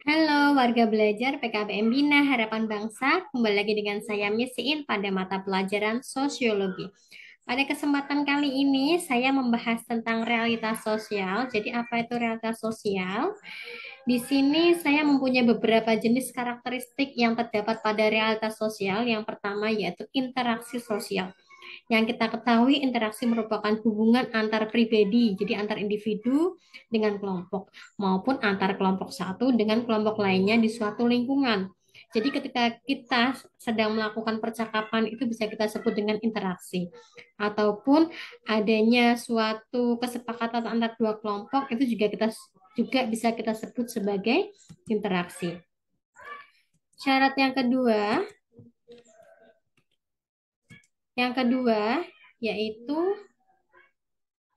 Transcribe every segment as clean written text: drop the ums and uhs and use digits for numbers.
Halo warga belajar PKBM Bina Harapan Bangsa, kembali lagi dengan saya Miss Iin pada mata pelajaran Sosiologi. Pada kesempatan kali ini saya membahas tentang realitas sosial. Jadi apa itu realitas sosial? Di sini saya mempunyai beberapa jenis karakteristik yang terdapat pada realitas sosial. Yang pertama yaitu interaksi sosial. Yang kita ketahui interaksi merupakan hubungan antar pribadi, jadi antar individu dengan kelompok, maupun antar kelompok satu dengan kelompok lainnya di suatu lingkungan. Jadi ketika kita sedang melakukan percakapan itu bisa kita sebut dengan interaksi. Ataupun adanya suatu kesepakatan antar dua kelompok itu juga bisa kita sebut sebagai interaksi. Syarat yang kedua yaitu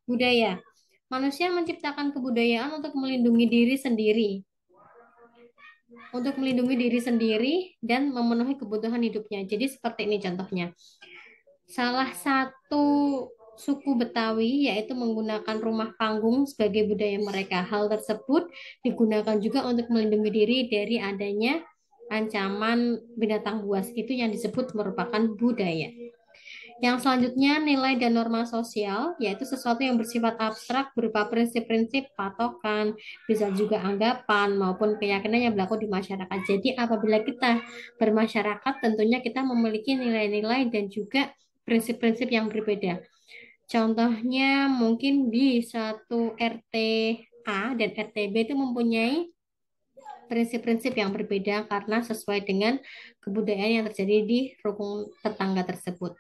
budaya. Manusia menciptakan kebudayaan untuk melindungi diri sendiri dan memenuhi kebutuhan hidupnya. Jadi seperti ini contohnya. Salah satu suku Betawi yaitu menggunakan rumah panggung sebagai budaya mereka. Hal tersebut digunakan juga untuk melindungi diri dari adanya ancaman binatang buas. Itu yang disebut merupakan budaya. Yang selanjutnya, nilai dan norma sosial, yaitu sesuatu yang bersifat abstrak berupa prinsip-prinsip, patokan, bisa juga anggapan maupun keyakinan yang berlaku di masyarakat. Jadi, apabila kita bermasyarakat, tentunya kita memiliki nilai-nilai dan juga prinsip-prinsip yang berbeda. Contohnya, mungkin di satu RT A dan RT B itu mempunyai prinsip-prinsip yang berbeda karena sesuai dengan kebudayaan yang terjadi di rukun tetangga tersebut.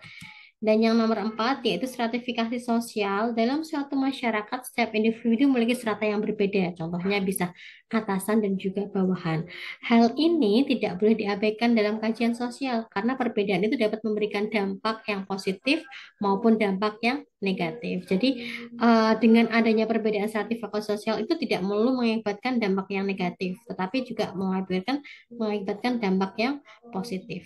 Dan yang nomor empat yaitu stratifikasi sosial. Dalam suatu masyarakat, setiap individu memiliki strata yang berbeda. Contohnya bisa atasan dan juga bawahan. Hal ini tidak boleh diabaikan dalam kajian sosial karena perbedaan itu dapat memberikan dampak yang positif maupun dampak yang negatif. Jadi dengan adanya perbedaan stratifikasi sosial itu tidak melulu mengakibatkan dampak yang negatif, tetapi juga mengakibatkan dampak yang positif.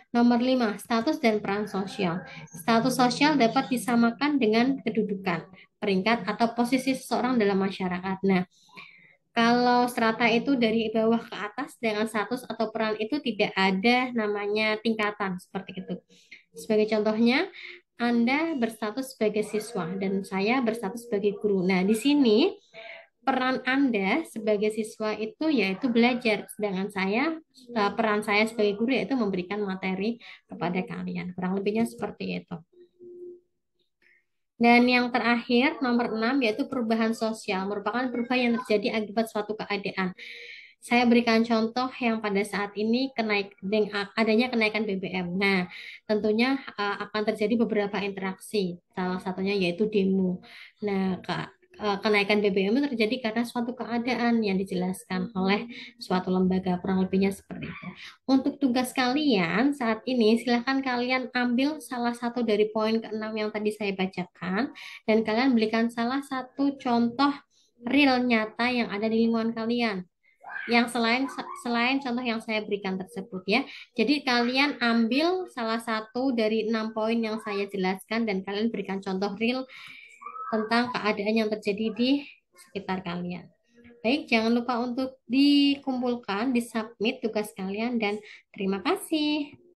Nomor 5, status dan peran sosial. Status sosial dapat disamakan dengan kedudukan, peringkat, atau posisi seseorang dalam masyarakat. Nah, kalau strata itu dari bawah ke atas dengan status atau peran itu tidak ada namanya tingkatan seperti itu. Sebagai contohnya, Anda berstatus sebagai siswa dan saya berstatus sebagai guru. Nah, di sini peran Anda sebagai siswa itu yaitu belajar, sedangkan peran saya sebagai guru yaitu memberikan materi kepada kalian. Kurang lebihnya seperti itu. Dan yang terakhir, nomor 6, yaitu perubahan sosial, merupakan perubahan yang terjadi akibat suatu keadaan. Saya berikan contoh yang pada saat ini adanya kenaikan BBM. Nah, tentunya akan terjadi beberapa interaksi. Salah satunya yaitu demo. Nah, kenaikan BBM itu terjadi karena suatu keadaan yang dijelaskan oleh suatu lembaga, kurang lebihnya seperti itu. Untuk tugas kalian saat ini, silahkan kalian ambil salah satu dari poin ke-6 yang tadi saya bacakan, dan kalian berikan salah satu contoh real nyata yang ada di lingkungan kalian yang selain contoh yang saya berikan tersebut ya. Jadi kalian ambil salah satu dari 6 poin yang saya jelaskan dan kalian berikan contoh real tentang keadaan yang terjadi di sekitar kalian. Baik, jangan lupa untuk dikumpulkan, disubmit tugas kalian dan terima kasih.